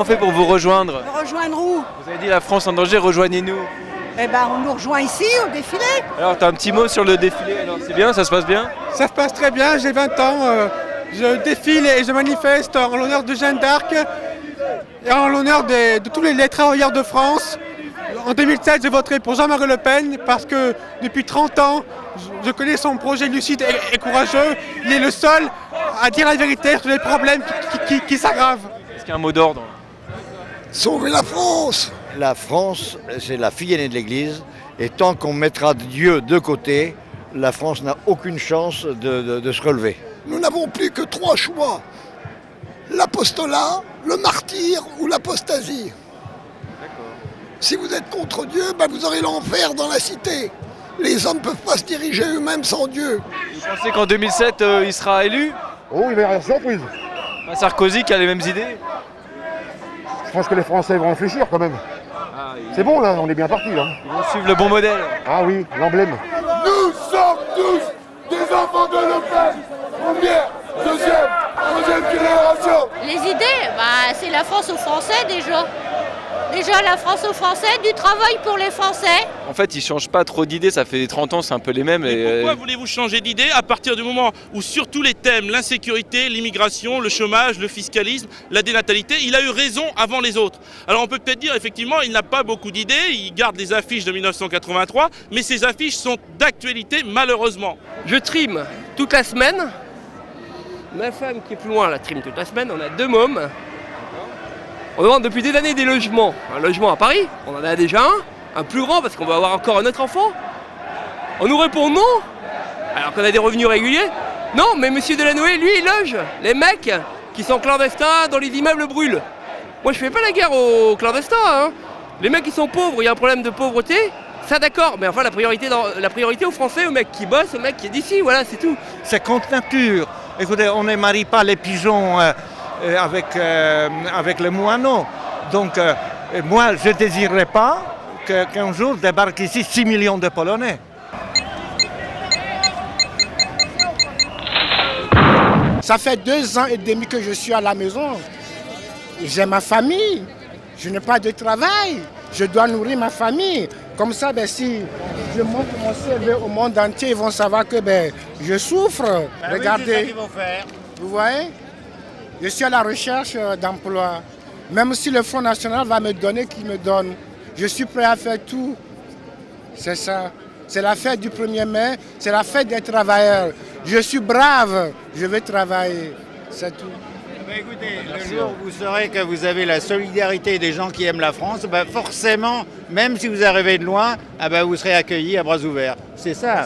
on fait pour vous rejoindre? Rejoindre où? Vous avez dit la France en danger, rejoignez-nous. Eh ben, on nous rejoint ici, au défilé. Alors, t'as un petit mot sur le défilé, alors c'est bien, ça se passe bien? Ça se passe très bien, j'ai 20 ans, je défile et je manifeste en l'honneur de Jeanne d'Arc et en l'honneur de tous les travailleurs de France. En 2007, je voterai pour Jean-Marie Le Pen parce que depuis 30 ans, je connais son projet lucide et courageux. Il est le seul à dire la vérité sur les problèmes qui s'aggravent. Est-ce qu'il y a un mot d'ordre? Sauver la France! La France, c'est la fille aînée de l'Église, et tant qu'on mettra Dieu de côté, la France n'a aucune chance de se relever. Nous n'avons plus que 3 choix. L'apostolat, le martyr ou l'apostasie. Si vous êtes contre Dieu, vous aurez l'enfer dans la cité. Les hommes ne peuvent pas se diriger eux-mêmes sans Dieu. Vous pensez qu'en 2007, il sera élu? Oh, il va y avoir surprise. Sarkozy qui a les mêmes idées? Je pense que les Français vont réfléchir quand même. C'est bon là, on est bien parti là. Ils vont suivre le bon modèle. Ah oui, l'emblème. Nous sommes tous des enfants de Le Pen. Première, deuxième, troisième génération. Les idées, c'est la France aux Français déjà. Déjà la France aux Français, du travail pour les Français. En fait, ils changent pas trop d'idées, ça fait 30 ans, c'est un peu les mêmes. Mais pourquoi voulez-vous changer d'idée à partir du moment où sur tous les thèmes, l'insécurité, l'immigration, le chômage, le fiscalisme, la dénatalité, il a eu raison avant les autres. Alors on peut peut-être dire effectivement, il n'a pas beaucoup d'idées, il garde les affiches de 1983, mais ces affiches sont d'actualité malheureusement. Je trime toute la semaine. Ma femme qui est plus loin, la trime toute la semaine, on a 2 mômes. On demande depuis des années des logements. Un logement à Paris, on en a déjà un plus grand parce qu'on va avoir encore un autre enfant. On nous répond non, alors qu'on a des revenus réguliers. Non, mais monsieur Delanoë, lui, il loge. Les mecs qui sont clandestins dans les immeubles brûlent. Moi, je fais pas la guerre aux clandestins. Hein. Les mecs qui sont pauvres, il y a un problème de pauvreté, ça d'accord. Mais enfin, la priorité aux Français, aux mecs qui bossent, aux mecs qui est d'ici, voilà, c'est tout. C'est contre nature. Écoutez, on ne marie pas les pigeons avec les moineaux. Donc, moi, je ne désirerais pas qu'un jour débarquent ici 6 millions de Polonais. Ça fait 2 ans et demi que je suis à la maison. J'ai ma famille. Je n'ai pas de travail. Je dois nourrir ma famille. Comme ça, si je montre mon CV au monde entier, ils vont savoir que je souffre. Regardez. Oui, c'est ça qu'ils vont faire. Vous voyez? Je suis à la recherche d'emploi. Même si le Front National va me donner, qu'il me donne, je suis prêt à faire tout. C'est ça. C'est la fête du 1er mai, c'est la fête des travailleurs. Je suis brave, je vais travailler. C'est tout. Écoutez, le jour où vous saurez que vous avez la solidarité des gens qui aiment la France, forcément, même si vous arrivez de loin, vous serez accueillis à bras ouverts. C'est ça.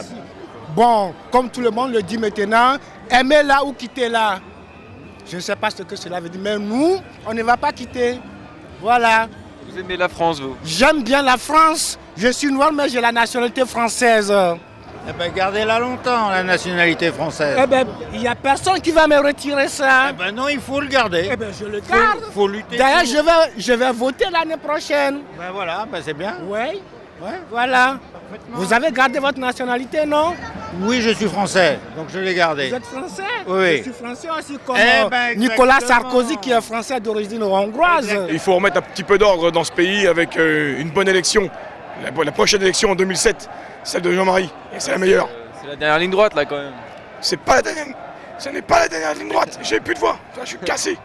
Bon, comme tout le monde le dit maintenant, aimez là ou quittez là. Je ne sais pas ce que cela veut dire, mais nous, on ne va pas quitter. Voilà. Vous aimez la France, vous? J'aime bien la France. Je suis noir, mais j'ai la nationalité française. Gardez-la longtemps, la nationalité française. Il n'y a personne qui va me retirer ça. Non, il faut le garder. Je le garde. Faut lutter. D'ailleurs, je vais voter l'année prochaine. Voilà, c'est bien. Oui, voilà. Vous avez gardé votre nationalité, non? Oui, je suis français, donc je l'ai gardé. Vous êtes français? Oui. Je suis français aussi comme Nicolas Sarkozy qui est français d'origine hongroise. Il faut remettre un petit peu d'ordre dans ce pays avec une bonne élection. La prochaine élection en 2007, celle de Jean-Marie, et c'est la meilleure. C'est la dernière ligne droite là quand même. C'est pas la dernière, ce n'est pas la dernière ligne droite, j'ai plus de voix, je suis cassé.